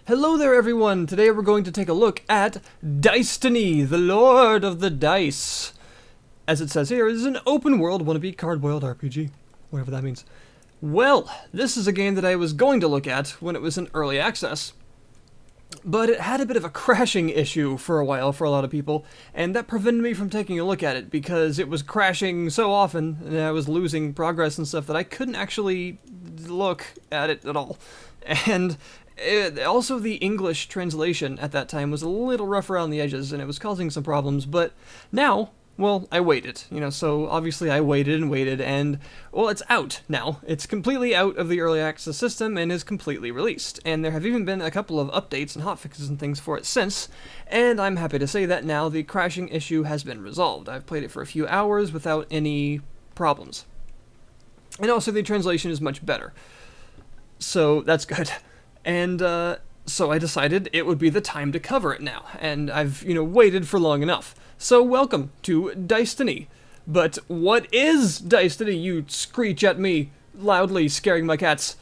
Hello there everyone! Today we're going to take a look at Dicetiny, the Lord of the Dice. As it says here, it is an open world wannabe card-boiled RPG. Whatever that means. Well, this is a game that I was going to look at when it was in early access. But it had a bit of a crashing issue for a while for a lot of people, and that prevented me from taking a look at it because it was crashing so often and I was losing progress and stuff that I couldn't actually look at it at all. And also the English translation at that time was a little rough around the edges and it was causing some problems, but now, well, I waited, so obviously I waited and, well, it's out now. It's completely out of the early access system and is completely released, and there have even been a couple of updates and hotfixes and things for it since, and I'm happy to say that now the crashing issue has been resolved. I've played it for a few hours without any problems. And also the translation is much better. So that's good. And so I decided it would be the time to cover it now, and I've, waited for long enough. So welcome to Dicetiny. But what is Dicetiny, you screech at me, loudly scaring my cats?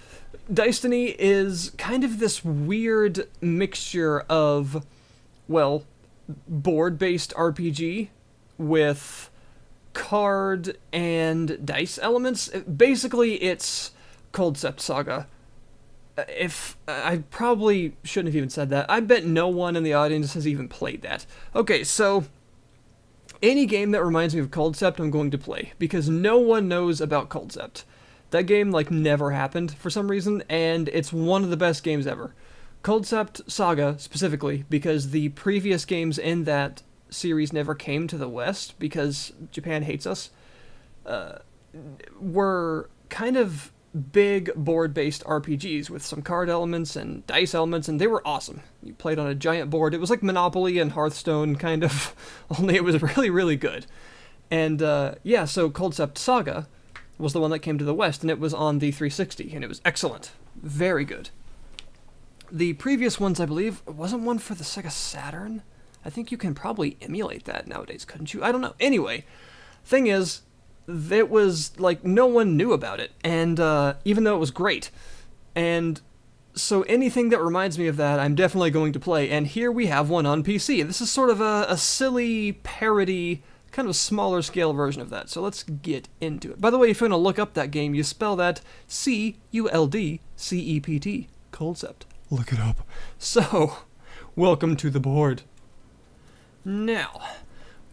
Dicetiny is kind of this weird mixture of, well, board-based RPG with card and dice elements. Basically, it's Culdcept Saga. If I probably shouldn't have even said that. I bet no one in the audience has even played that. Okay, so any game that reminds me of Culdcept, I'm going to play, because no one knows about Culdcept. That game, never happened for some reason, and it's one of the best games ever. Culdcept Saga, specifically, because the previous games in that series never came to the West, because Japan hates us, were kind of big board-based RPGs with some card elements and dice elements, and they were awesome. You played on a giant board. It was like Monopoly and Hearthstone, kind of, only it was really, really good. And, so Culdcept Saga was the one that came to the West, and it was on the 360, and it was excellent. Very good. The previous ones, I believe, wasn't one for the Sega Saturn? I think you can probably emulate that nowadays, couldn't you? I don't know. Anyway, thing is, it was no one knew about it, and even though it was great, and so anything that reminds me of that I'm definitely going to play, and here we have one on PC. This is sort of a silly parody, kind of smaller scale version of that, so let's get into it. By the way, if you want to look up that game, you spell that C-U-L-D-C-E-P-T, Culdcept. Look it up. So, welcome to the board. Now,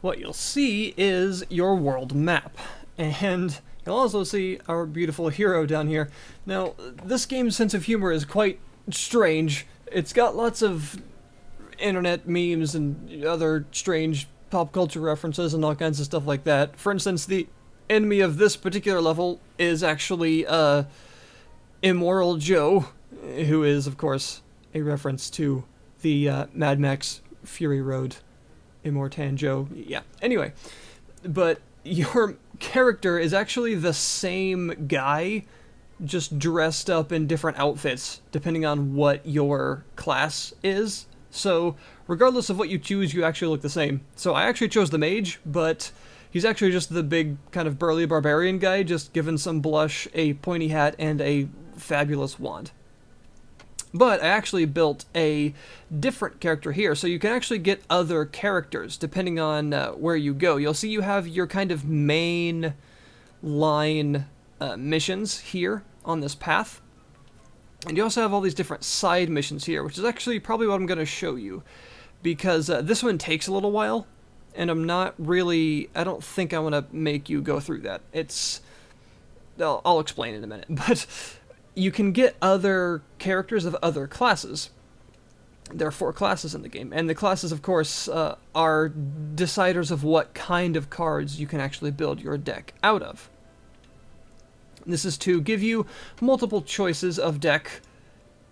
what you'll see is your world map, and you'll also see our beautiful hero down here. Now, this game's sense of humor is quite strange. It's got lots of internet memes and other strange pop culture references and all kinds of stuff like that. For instance, the enemy of this particular level is actually Immoral Joe, who is, of course, a reference to the Mad Max Fury Road Immortan Joe. Yeah. Anyway, but your character is actually the same guy, just dressed up in different outfits, depending on what your class is. So, regardless of what you choose, you actually look the same. So I actually chose the mage, but he's actually just the big, kind of burly barbarian guy, just given some blush, a pointy hat, and a fabulous wand. But I actually built a different character here, so you can actually get other characters depending on where you go. You'll see you have your kind of main line missions here on this path. And you also have all these different side missions here, which is actually probably what I'm going to show you. Because this one takes a little while, and I don't think I want to make you go through that. I'll explain in a minute, but you can get other characters of other classes. There are 4 classes in the game, and the classes, of course, are deciders of what kind of cards you can actually build your deck out of. This is to give you multiple choices of deck,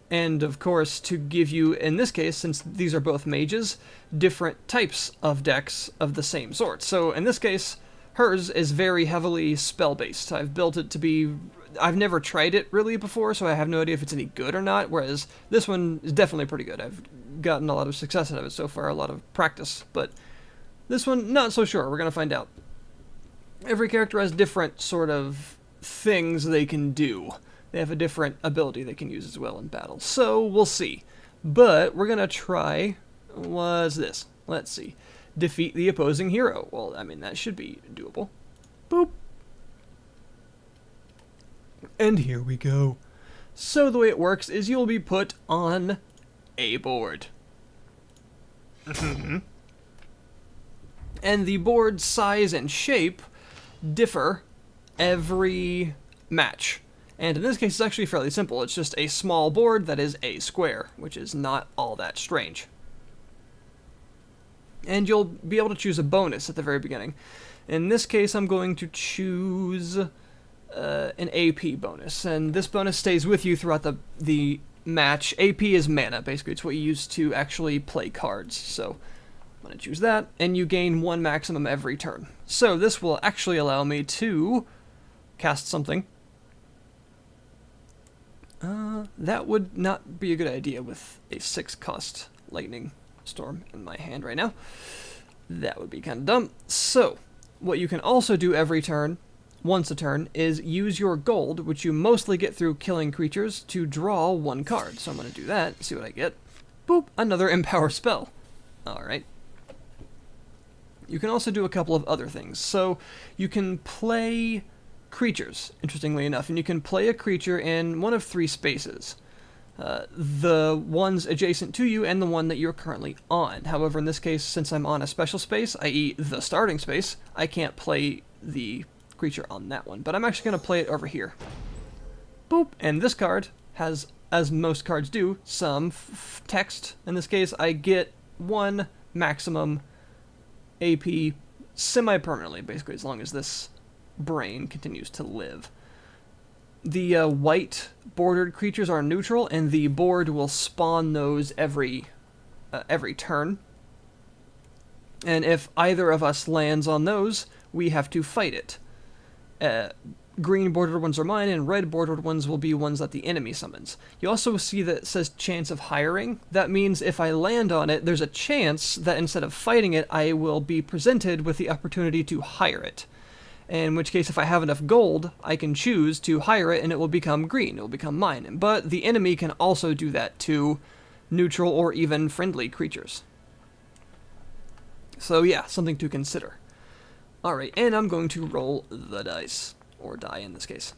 and, of course, to give you, in this case, since these are both mages, different types of decks of the same sort. So, in this case, hers is very heavily spell-based. I've built it to be... I've never tried it really before, so I have no idea if it's any good or not, whereas this one is definitely pretty good. I've gotten a lot of success out of it so far, a lot of practice, but this one, not so sure. We're going to find out. Every character has different sort of things they can do. They have a different ability they can use as well in battle, so we'll see. But we're going to try, what's this? Let's see. Defeat the opposing hero. Well, I mean, that should be doable. Boop. And here we go. So the way it works is you'll be put on a board. And the board size and shape differ every match. And in this case, it's actually fairly simple. It's just a small board that is a square, which is not all that strange. And you'll be able to choose a bonus at the very beginning. In this case, I'm going to choose an AP bonus. And this bonus stays with you throughout the match. AP is mana, basically. It's what you use to actually play cards. So I'm going to choose that. And you gain 1 maximum every turn. So this will actually allow me to cast something. That would not be a good idea with a 6-cost lightning storm in my hand right now. That would be kind of dumb. So, what you can also do every turn, once a turn, is use your gold, which you mostly get through killing creatures, to draw 1 card. So I'm going to do that, see what I get. Boop, another Empower spell. Alright. You can also do a couple of other things. So, you can play creatures, interestingly enough, and you can play a creature in one of 3 spaces. The ones adjacent to you and the one that you're currently on. However, in this case, since I'm on a special space, i.e. the starting space, I can't play the creature on that one, but I'm actually going to play it over here. Boop! And this card has, as most cards do, some text. In this case, I get 1 maximum AP semi-permanently, basically, as long as this brain continues to live. The white bordered creatures are neutral, and the board will spawn those every turn. And if either of us lands on those, we have to fight it. Green bordered ones are mine, and red bordered ones will be ones that the enemy summons. You also see that it says chance of hiring. That means if I land on it, there's a chance that instead of fighting it, I will be presented with the opportunity to hire it. In which case, if I have enough gold, I can choose to hire it and it will become green. It will become mine. But the enemy can also do that to neutral or even friendly creatures. So yeah, something to consider. Alright, and I'm going to roll the dice. Or die in this case.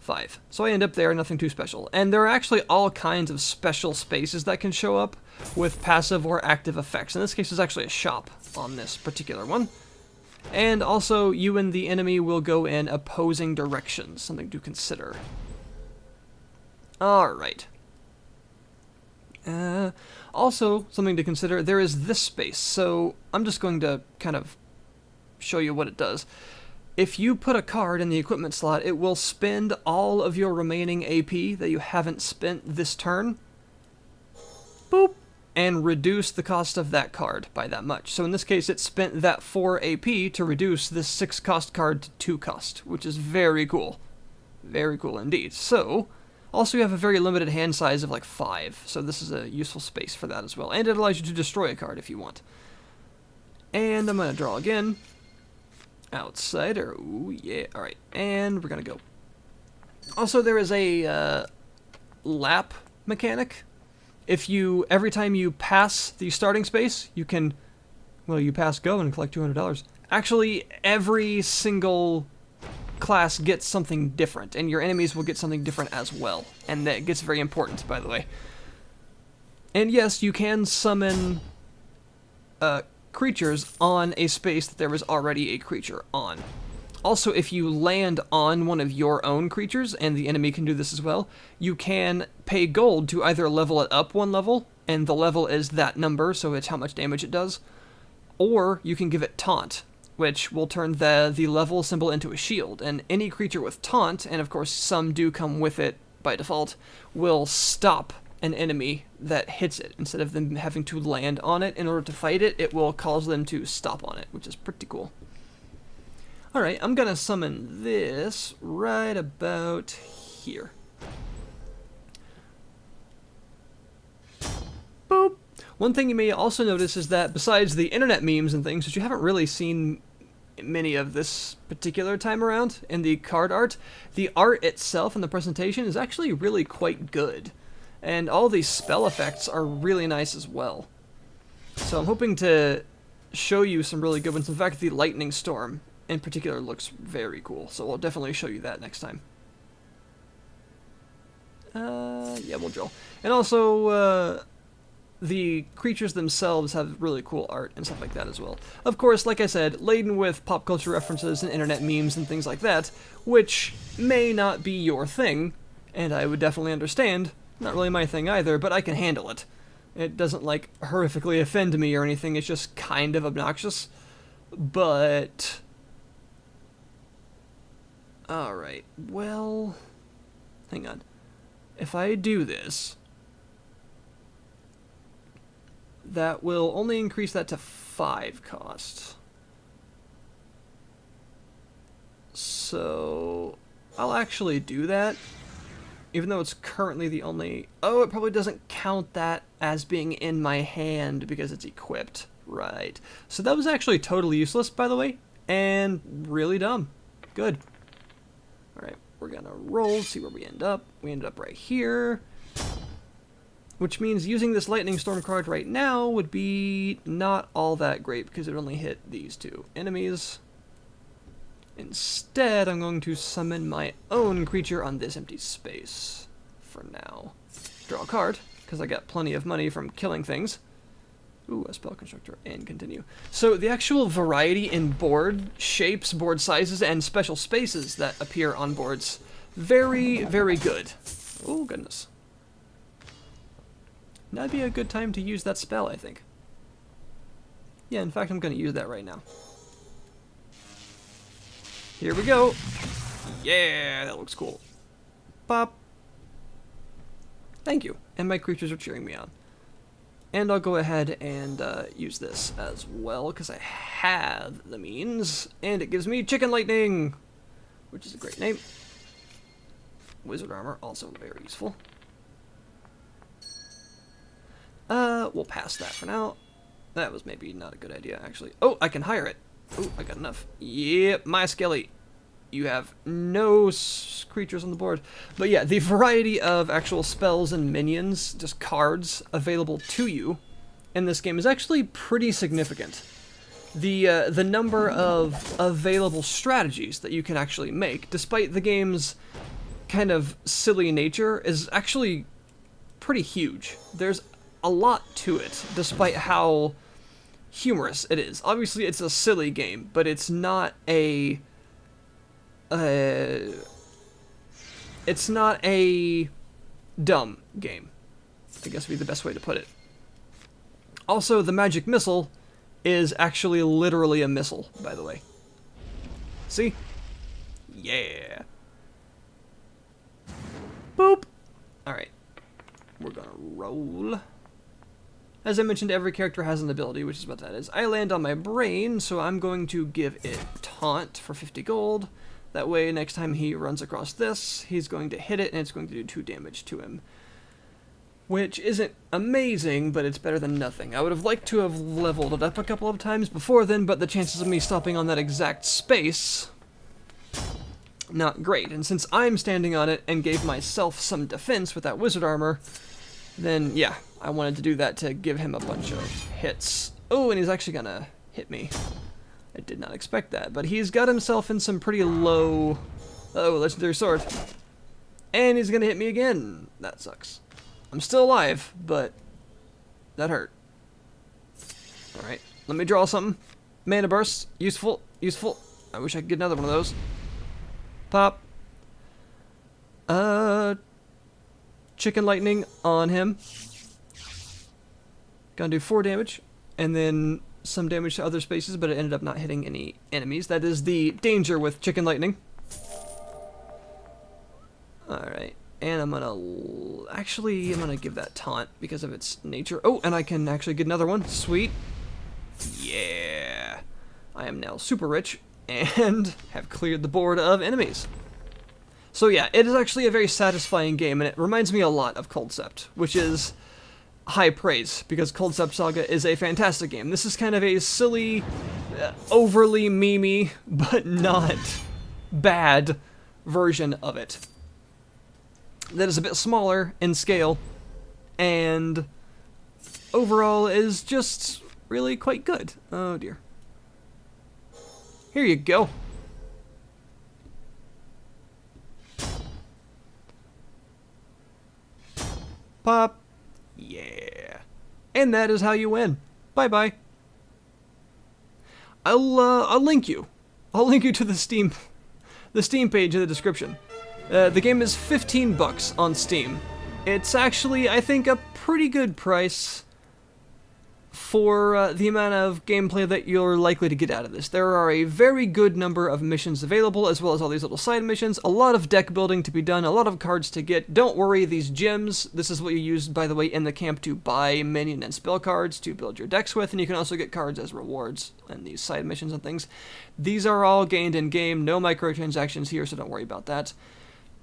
5. So I end up there, nothing too special. And there are actually all kinds of special spaces that can show up with passive or active effects. In this case, there's actually a shop on this particular one. And also, you and the enemy will go in opposing directions. Something to consider. Alright. Also, something to consider, there is this space. So, I'm just going to kind of show you what it does. If you put a card in the equipment slot, it will spend all of your remaining AP that you haven't spent this turn. Boop. And reduce the cost of that card by that much. So in this case, it spent that 4 AP to reduce this 6 cost card to 2 cost, which is very cool. Very cool indeed. So, also you have a very limited hand size of like 5, so this is a useful space for that as well. And it allows you to destroy a card if you want. And I'm going to draw again. Outsider. Ooh, yeah. Alright, and we're going to go. Also, there is a lap mechanic. If you, every time you pass the starting space, you can, well, you pass go and collect $200. Actually, every single class gets something different, and your enemies will get something different as well. And that gets very important, by the way. And yes, you can summon creatures on a space that there was already a creature on. Also, if you land on one of your own creatures, and the enemy can do this as well, you can pay gold to either level it up 1 level, and the level is that number, so it's how much damage it does, or you can give it taunt, which will turn the level symbol into a shield, and any creature with taunt, and of course some do come with it by default, will stop an enemy that hits it. Instead of them having to land on it in order to fight it, it will cause them to stop on it, which is pretty cool. Alright, I'm gonna summon this right about here. Boop! One thing you may also notice is that besides the internet memes and things, which you haven't really seen many of this particular time around in the card art, the art itself and the presentation is actually really quite good. And all these spell effects are really nice as well. So I'm hoping to show you some really good ones. In fact, the lightning storm in particular looks very cool, so I'll definitely show you that next time. Yeah, we'll drill. And also, the creatures themselves have really cool art and stuff like that as well. Of course, like I said, laden with pop culture references and internet memes and things like that, which may not be your thing, and I would definitely understand. Not really my thing either, but I can handle it. It doesn't, like, horrifically offend me or anything, it's just kind of obnoxious. But... alright, well... hang on. If I do this... that will only increase that to 5 cost. So... I'll actually do that. Even though it's currently the only... oh, it probably doesn't count that as being in my hand because it's equipped. Right. So that was actually totally useless, by the way. And really dumb. Good. Alright, we're gonna roll, see where we end up. We ended up right here. Which means using this Lightning Storm card right now would be not all that great because it only hit these 2 enemies. Instead, I'm going to summon my own creature on this empty space for now. Draw a card, because I got plenty of money from killing things. Ooh, a spell constructor, and continue. So the actual variety in board shapes, board sizes, and special spaces that appear on boards, very, very good. Oh, goodness. That'd be a good time to use that spell, I think. Yeah, in fact, I'm going to use that right now. Here we go. Yeah, that looks cool. Pop. Thank you. And my creatures are cheering me on. And I'll go ahead and use this as well, because I have the means. And it gives me Chicken Lightning, which is a great name. Wizard Armor, also very useful. We'll pass that for now. That was maybe not a good idea, actually. Oh, I can hire it. Oh, I got enough. Yep, my Skelly. You have no creatures on the board. But yeah, the variety of actual spells and minions, just cards, available to you in this game is actually pretty significant. The number of available strategies that you can actually make, despite the game's kind of silly nature, is actually pretty huge. There's a lot to it, despite how humorous it is. Obviously, it's a silly game, but it's not a... it's not a dumb game, I guess would be the best way to put it. Also, the magic missile is actually literally a missile, by the way. See? Yeah. Boop! Alright. We're gonna roll. As I mentioned, every character has an ability, which is what that is. I land on my brain, so I'm going to give it Taunt for 50 gold. That way, next time he runs across this, he's going to hit it, and it's going to do 2 damage to him. Which isn't amazing, but it's better than nothing. I would have liked to have leveled it up a couple of times before then, but the chances of me stopping on that exact space, not great. And since I'm standing on it and gave myself some defense with that wizard armor, then yeah, I wanted to do that to give him a bunch of hits. Oh, and he's actually gonna hit me. I did not expect that, but he's got himself in some pretty low... oh, legendary sword. And he's gonna hit me again. That sucks. I'm still alive, but that hurt. Alright, let me draw something. Mana burst. Useful. Useful. I wish I could get another one of those. Pop. Chicken lightning on him. Gonna do 4 damage. And then some damage to other spaces, but it ended up not hitting any enemies. That is the danger with chicken lightning. Alright. And I'm gonna give that taunt because of its nature. Oh, and I can actually get another one. Sweet. Yeah. I am now super rich and have cleared the board of enemies. So yeah, it is actually a very satisfying game, and it reminds me a lot of Culdcept, which is high praise, because Culdcept Saga is a fantastic game. This is kind of a silly, overly memey, but not bad version of it. That is a bit smaller in scale, and overall is just really quite good. Oh dear. Here you go. Pop. Yeah. And that is how you win. Bye-bye. I'll link you. I'll link you to the Steam page in the description. The game is $15 on Steam. It's actually, I think, a pretty good price for the amount of gameplay that you're likely to get out of this. There are a very good number of missions available, as well as all these little side missions, a lot of deck building to be done, a lot of cards to get. Don't worry, these gems, this is what you use, by the way, in the camp to buy minion and spell cards to build your decks with, and you can also get cards as rewards in these side missions and things. These are all gained in-game, no microtransactions here, so don't worry about that.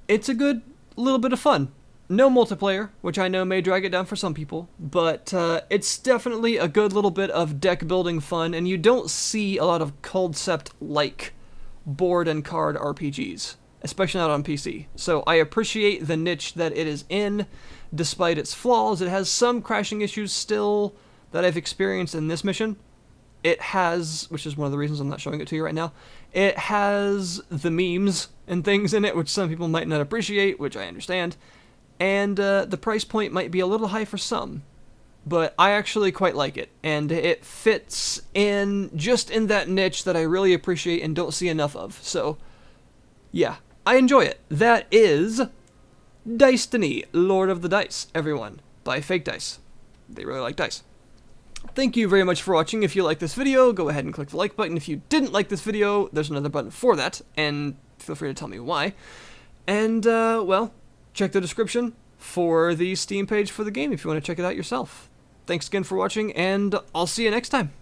It's a good little bit of fun. No multiplayer, which I know may drag it down for some people, but it's definitely a good little bit of deck building fun, and you don't see a lot of Culdcept-like board and card RPGs, especially not on PC. So I appreciate the niche that it is in, despite its flaws. It has some crashing issues still that I've experienced in this mission. It has, which is one of the reasons I'm not showing it to you right now, it has the memes and things in it, which some people might not appreciate, which I understand. And the price point might be a little high for some, but I actually quite like it, and it fits in just in that niche that I really appreciate and don't see enough of. So, yeah, I enjoy it. That is Dicetiny, Lord of the Dice, everyone, by Fake Dice. They really like dice. Thank you very much for watching. If you like this video, go ahead and click the like button. If you didn't like this video, there's another button for that, and feel free to tell me why. And, well, check the description for the Steam page for the game if you want to check it out yourself. Thanks again for watching, and I'll see you next time.